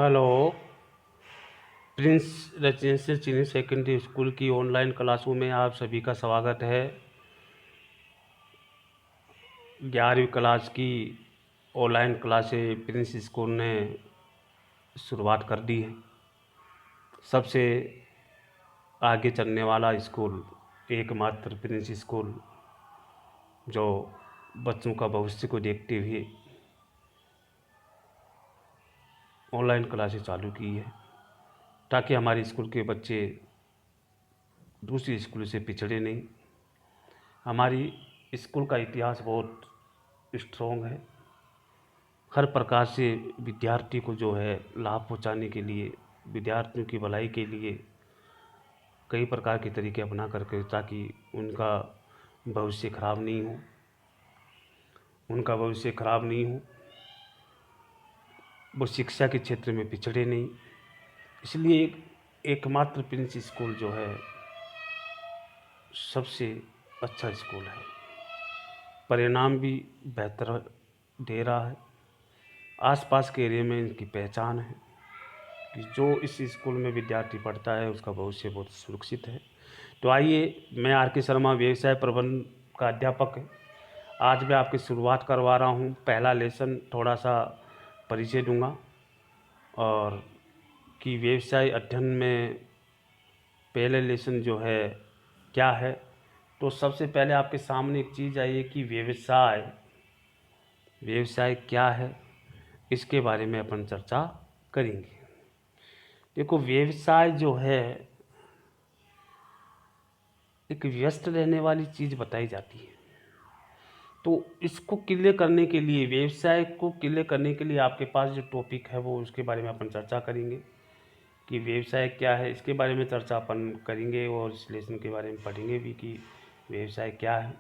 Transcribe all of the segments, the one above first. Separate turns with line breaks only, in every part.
Hello. Prince residential senior secondary school की online क्लासों में आप सभी का स्वागत है। 11वीं क्लास की ऑनलाइन क्लासें प्रिंस स्कूल ने शुरुआत कर दी है। सबसे आगे चलने वाला स्कूल एकमात्र प्रिंस स्कूल, जो बच्चों का भविष्य को देखते हुए ऑनलाइन क्लासें चालू की है, ताकि हमारे स्कूल के बच्चे दूसरी स्कूल से पिछड़े नहीं। हमारी स्कूल का इतिहास बहुत स्ट्रॉन्ग है। हर प्रकार से विद्यार्थी को जो है लाभ पहुंचाने के लिए, विद्यार्थियों की भलाई के लिए कई प्रकार के तरीके अपना करके, ताकि उनका भविष्य खराब नहीं हो, वो शिक्षा के क्षेत्र में पिछड़े नहीं। इसलिए एकमात्र प्रिंस स्कूल जो है सबसे अच्छा स्कूल है। परिणाम भी बेहतर दे रहा है। आसपास के एरिया में इनकी पहचान है कि जो इस स्कूल में विद्यार्थी पढ़ता है उसका भविष्य बहुत सुरक्षित है। तो आइए, मैं आर.के. शर्मा व्यवसाय प्रबंधन का अध्यापक है। आज मैं आपकी शुरुआत करवा रहा हूँ। पहला लेसन थोड़ा सा परिचय दूंगा, और कि व्यवसाय अध्ययन में पहले लेसन जो है क्या है। तो सबसे पहले आपके सामने एक चीज़ आई है कि व्यवसाय क्या है, इसके बारे में अपन चर्चा करेंगे। देखो, व्यवसाय जो है एक व्यस्त रहने वाली चीज़ बताई जाती है। तो इसको क्लियर करने के लिए, व्यवसाय को क्लियर करने के लिए आपके पास जो टॉपिक है वो उसके बारे में अपन चर्चा करेंगे कि व्यवसाय क्या है। इसके बारे में चर्चा अपन करेंगे और इस लेसन के बारे में पढ़ेंगे भी कि व्यवसाय क्या है।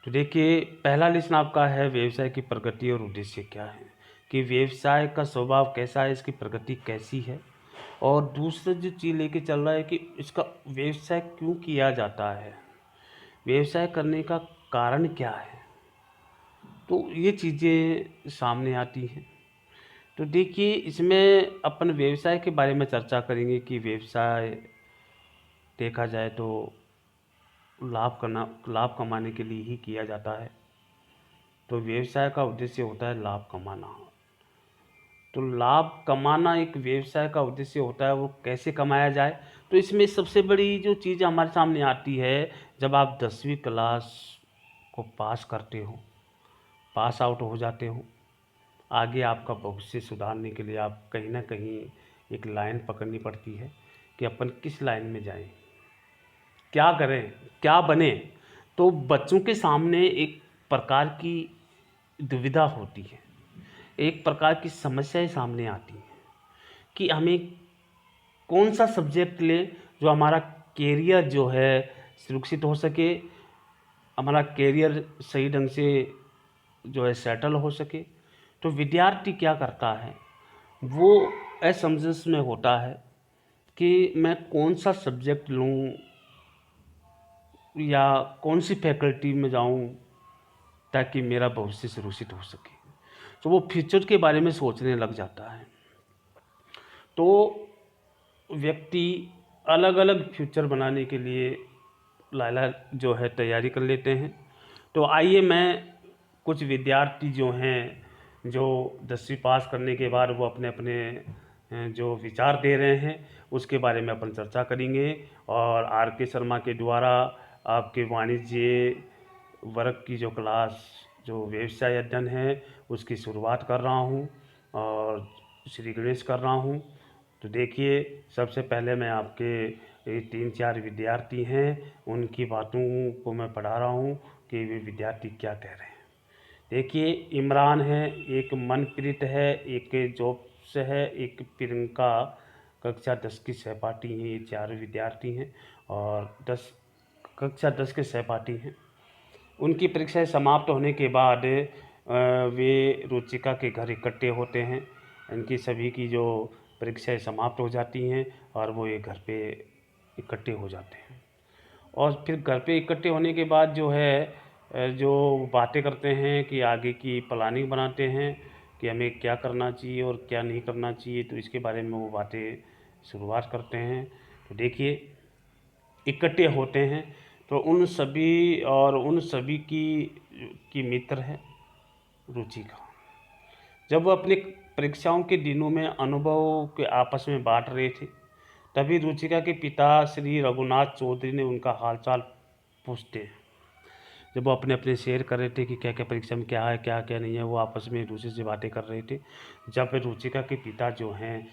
तो देखिए, पहला लेसन आपका है व्यवसाय की प्रगति और उद्देश्य क्या है, कि व्यवसाय का स्वभाव कैसा है, इसकी प्रगति कैसी है, और दूसरा जो चीज़ लेके चल रहा है कि इसका व्यवसाय क्यों किया जाता है, व्यवसाय करने का कारण क्या है। तो ये चीज़ें सामने आती हैं। तो देखिए, इसमें अपन व्यवसाय के बारे में चर्चा करेंगे कि व्यवसाय देखा जाए तो लाभ कमाने के लिए ही किया जाता है। तो व्यवसाय का उद्देश्य होता है लाभ कमाना। तो लाभ कमाना एक व्यवसाय का उद्देश्य होता है। वो कैसे कमाया जाए, तो इसमें सबसे बड़ी जो चीज़ हमारे सामने आती है, जब आप 10वीं क्लास को पास करते हो, पास आउट हो जाते हो, आगे आपका भविष्य सुधारने के लिए आप कहीं ना कहीं एक लाइन पकड़नी पड़ती है कि अपन किस लाइन में जाएं, क्या करें, क्या बने। तो बच्चों के सामने एक प्रकार की दुविधा होती है, एक प्रकार की समस्याएं सामने आती हैं कि हमें कौन सा सब्जेक्ट लें जो हमारा कैरियर जो है सुरक्षित हो सके, हमारा कैरियर सही ढंग से जो है सेटल हो सके। तो विद्यार्थी क्या करता है, वो असमंजस में होता है कि मैं कौन सा सब्जेक्ट लूँ या कौन सी फैकल्टी में जाऊँ ताकि मेरा भविष्य सुरक्षित हो सके। तो वो फ्यूचर के बारे में सोचने लग जाता है। तो व्यक्ति अलग अलग फ्यूचर बनाने के लिए लाला जो है तैयारी कर लेते हैं। तो आइए, मैं कुछ विद्यार्थी जो हैं, जो 10वीं पास करने के बाद वो अपने अपने जो विचार दे रहे हैं उसके बारे में अपन चर्चा करेंगे। और आर.के. शर्मा के द्वारा आपके वाणिज्य वर्ग की जो क्लास, जो व्यवसाय अध्ययन है, उसकी शुरुआत कर रहा हूँ और श्री गणेश कर रहा हूँ। तो देखिए, सबसे पहले मैं आपके 3-4 विद्यार्थी हैं, उनकी बातों को मैं पढ़ा रहा हूँ कि वे विद्यार्थी क्या कह रहे हैं। देखिए, इमरान है, एक मनप्रीत है, एक जॉब से है, एक प्रियंका कक्षा 10 की सहपाठी हैं। ये 4 विद्यार्थी हैं और कक्षा 10 के सहपाठी हैं। उनकी परीक्षाएं समाप्त होने के बाद वे रुचिका के घर इकट्ठे होते हैं। इनकी सभी की जो परीक्षाएं समाप्त हो जाती हैं और वो ये घर पे इकट्ठे हो जाते हैं। और फिर घर पे इकट्ठे होने के बाद जो है जो बातें करते हैं कि आगे की प्लानिंग बनाते हैं कि हमें क्या करना चाहिए और क्या नहीं करना चाहिए, तो इसके बारे में वो बातें शुरुआत करते हैं। तो देखिए, इकट्ठे होते हैं तो उन सभी की मित्र है रुचिका। जब वो अपनी परीक्षाओं के दिनों में अनुभव के आपस में बांट रहे थे, तभी रुचिका के पिता श्री रघुनाथ चौधरी ने उनका हालचाल पूछते हैं। जब वो अपने अपने शेयर कर रहे थे कि क्या क्या परीक्षा में क्या है, क्या क्या नहीं है, वो आपस में एक दूसरे से बातें कर रहे थे। जब रुचिका के पिता जो हैं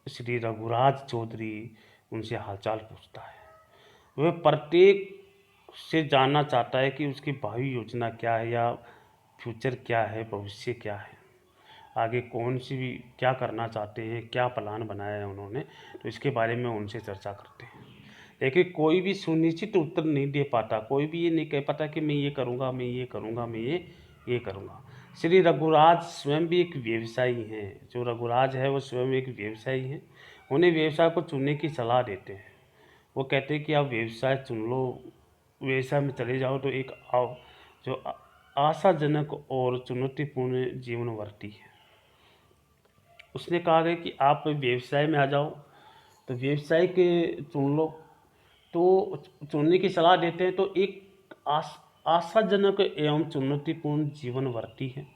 श्री रघुराज चौधरी, उनसे हालचाल पूछता है। वह प्रत्येक से जानना चाहता है कि उसकी भावी योजना क्या है, या फ्यूचर क्या है, भविष्य क्या है, आगे कौन सी भी क्या करना चाहते हैं, क्या प्लान बनाया है उन्होंने। तो इसके बारे में उनसे चर्चा करते हैं। लेकिन कोई भी सुनिश्चित उत्तर नहीं दे पाता, कोई भी ये नहीं कह पाता कि मैं ये करूँगा, मैं ये करूँगा, मैं ये करूँगा। श्री रघुराज स्वयं भी एक व्यवसायी हैं। जो रघुराज है वो स्वयं एक व्यवसायी हैं। उन्हें व्यवसाय को चुनने की सलाह देते हैं। वो कहते हैं कि आप व्यवसाय चुन लो, व्यवसाय में चले जाओ तो एक जो आशाजनक और चुनौतीपूर्ण जीवन वर्ती है। उसने कहा है कि आप व्यवसाय में आ जाओ, तो व्यवसाय के चुन लो। तो चुनने की सलाह देते हैं तो एक आशाजनक एवं चुनौतीपूर्ण जीवन वर्ती है।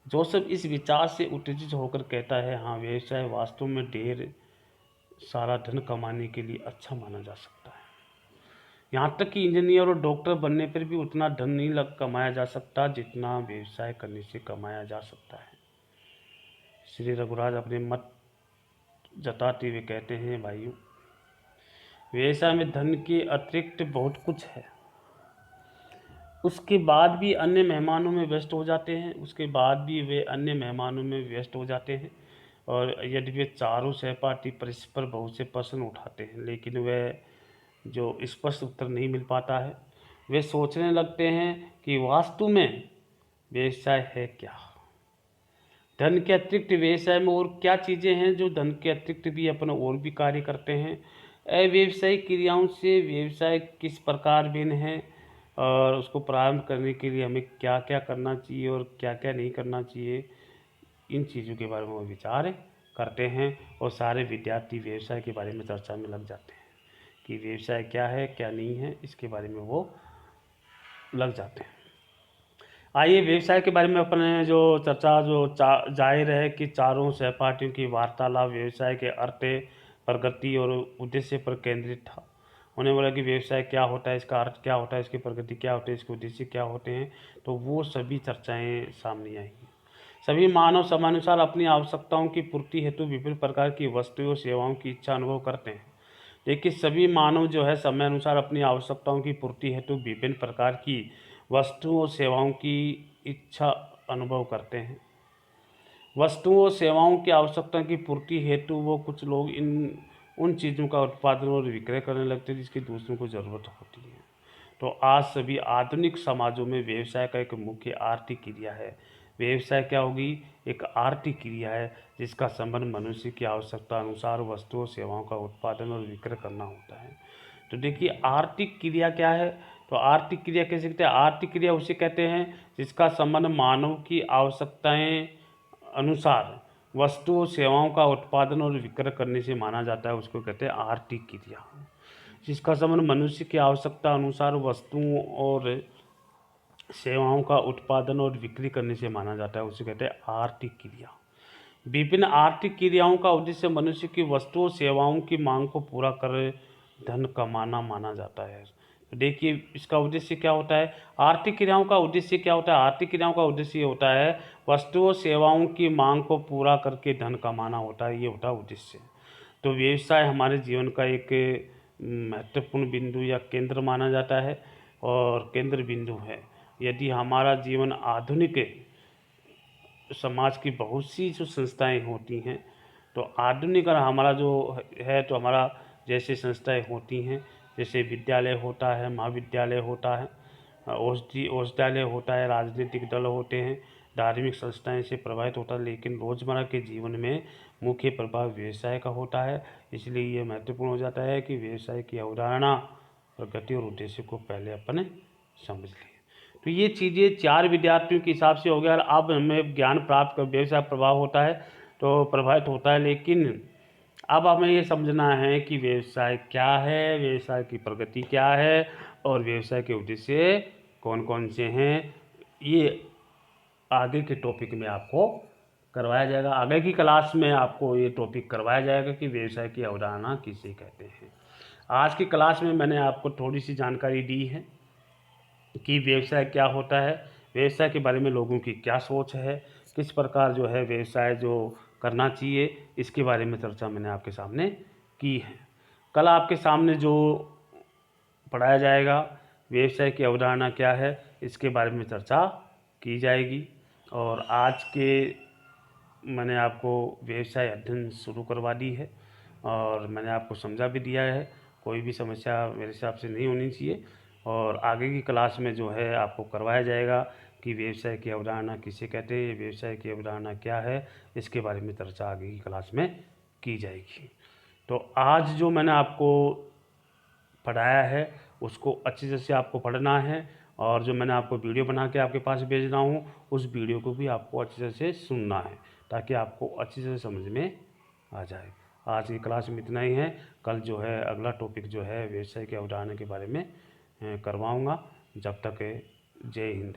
जोसेफ इस विचार से उत्तेजित होकर कहता है, हाँ, व्यवसाय वास्तव में ढेर सारा धन कमाने के लिए अच्छा माना जा सकता है। यहाँ तक कि इंजीनियर और डॉक्टर बनने पर भी उतना धन नहीं कमाया जा सकता जितना व्यवसाय करने से कमाया जा सकता है। श्री रघुराज अपने मत जताते हुए कहते हैं, भाइयों, व्यवसाय में धन के अतिरिक्त बहुत कुछ है। उसके बाद भी अन्य मेहमानों में व्यस्त हो जाते हैं, और यदि वे चारों सहपाठी परस्पर बहुत से प्रश्न उठाते हैं, लेकिन वह जो स्पष्ट उत्तर नहीं मिल पाता है, वे सोचने लगते हैं कि वास्तव में व्यवसाय है क्या। धन के अतिरिक्त व्यवसाय में और क्या चीज़ें हैं जो धन के अतिरिक्त भी अपना और भी कार्य करते हैं। अव्यवसायिक क्रियाओं से व्यवसाय किस प्रकार भिन्न है, और उसको प्रारंभ करने के लिए हमें क्या क्या करना चाहिए और क्या क्या नहीं करना चाहिए, इन चीज़ों के बारे में वो विचार करते हैं। और सारे विद्यार्थी व्यवसाय के बारे में चर्चा में लग जाते हैं कि व्यवसाय क्या है, क्या नहीं है, इसके बारे में वो लग जाते हैं। आइए व्यवसाय के बारे में अपने जो चर्चा जाहिर है कि चारों सहपाठियों की वार्तालाप व्यवसाय के अर्थ, प्रगति और उद्देश्य पर केंद्रित था। उन्हें बोला कि व्यवसाय क्या होता है, इसका अर्थ क्या होता है, इसकी प्रगति क्या होती है, इसके उद्देश्य क्या होते हैं। तो वो सभी चर्चाएं सामने आई। सभी मानव समानुसार अपनी आवश्यकताओं की पूर्ति हेतु विभिन्न प्रकार की वस्तुओं सेवाओं की इच्छा अनुभव करते हैं। देखिए, सभी मानव जो है समय अनुसार अपनी आवश्यकताओं की पूर्ति हेतु विभिन्न प्रकार की वस्तुओं और सेवाओं की इच्छा अनुभव करते हैं। वस्तुओं और सेवाओं की आवश्यकता की पूर्ति हेतु वो कुछ लोग उन चीज़ों का उत्पादन और विक्रय करने लगते हैं जिसकी दूसरों को ज़रूरत होती है। तो आज सभी आधुनिक समाजों में व्यवसाय का एक मुख्य आर्थिक क्रिया है। व्यवसाय क्या होगी? एक आर्थिक क्रिया है जिसका संबंध मनुष्य की आवश्यकता अनुसार वस्तुओं सेवाओं का उत्पादन और विक्रय करना होता है। तो देखिए, आर्थिक क्रिया क्या है? तो आर्थिक क्रिया कैसे कहते हैं? आर्थिक क्रिया उसे कहते हैं जिसका संबंध मानव की आवश्यकताएं अनुसार वस्तुओं सेवाओं का उत्पादन और विक्रय करने से माना जाता है, उसको कहते हैं आर्थिक क्रिया। जिसका संबंध मनुष्य की आवश्यकता अनुसार वस्तुओं और सेवाओं का उत्पादन और बिक्री करने से माना जाता है, उसे कहते हैं आर्थिक क्रिया। विभिन्न आर्थिक क्रियाओं का उद्देश्य मनुष्य की वस्तुओं सेवाओं की मांग को पूरा कर धन कमाना माना जाता है। तो देखिए, इसका उद्देश्य क्या होता है? आर्थिक क्रियाओं का उद्देश्य क्या होता है? आर्थिक क्रियाओं का उद्देश्य ये होता है वस्तुओं सेवाओं की मांग को पूरा करके धन कमाना होता है, ये होता है उद्देश्य। तो व्यवसाय हमारे जीवन का एक महत्वपूर्ण बिंदु या केंद्र माना जाता है, और केंद्र बिंदु है। यदि हमारा जीवन आधुनिक समाज की बहुत सी जो संस्थाएं होती हैं, तो आधुनिक हमारा जो है, तो हमारा जैसे संस्थाएं होती हैं, जैसे विद्यालय होता है, महाविद्यालय होता है, औषधालय होता है, राजनीतिक दल होते हैं, धार्मिक संस्थाएं से प्रभावित होता है, लेकिन रोज़मर्रा के जीवन में मुख्य प्रभाव व्यवसाय का होता है। इसलिए ये महत्वपूर्ण हो जाता है कि व्यवसाय की अवधारणा, प्रगति और उद्देश्य को पहले अपन समझ लें। तो ये चीज़ें 4 विद्यार्थियों के हिसाब से हो गया। और अब हमें ज्ञान प्राप्त कर व्यवसाय प्रभाव होता है तो प्रभावित होता है, लेकिन अब हमें ये समझना है कि व्यवसाय क्या है, व्यवसाय की प्रगति क्या है और व्यवसाय के उद्देश्य कौन कौन से हैं। ये आगे के टॉपिक में आपको करवाया जाएगा, आगे की क्लास में आपको ये टॉपिक करवाया जाएगा कि व्यवसाय की अवधारणा किसे कहते हैं। आज की क्लास में मैंने आपको थोड़ी सी जानकारी दी है कि व्यवसाय क्या होता है, व्यवसाय के बारे में लोगों की क्या सोच है, किस प्रकार जो है व्यवसाय जो करना चाहिए, इसके बारे में चर्चा मैंने आपके सामने की है। कल आपके सामने जो पढ़ाया जाएगा, व्यवसाय की अवधारणा क्या है, इसके बारे में चर्चा की जाएगी। और आज के मैंने आपको व्यवसाय अध्ययन शुरू करवा दी है और मैंने आपको समझा भी दिया है। कोई भी समस्या मेरे हिसाब से नहीं होनी चाहिए। और आगे की क्लास में जो है आपको करवाया जाएगा कि व्यवसाय की अवधारणा किसे कहते हैं, व्यवसाय की अवधारणा क्या है, इसके बारे में चर्चा आगे की क्लास में की जाएगी। तो आज जो मैंने आपको पढ़ाया है उसको अच्छी तरह से आपको पढ़ना है, और जो मैंने आपको वीडियो बना के आपके पास भेज रहा हूँ उस वीडियो को भी आपको अच्छी तरह से सुनना है ताकि आपको अच्छी तरह से समझ में आ जाए। आज की क्लास में इतना ही है। कल जो है अगला टॉपिक जो है व्यवसाय की अवधारणा के बारे में करवाऊँगा। जब तक जय हिंद।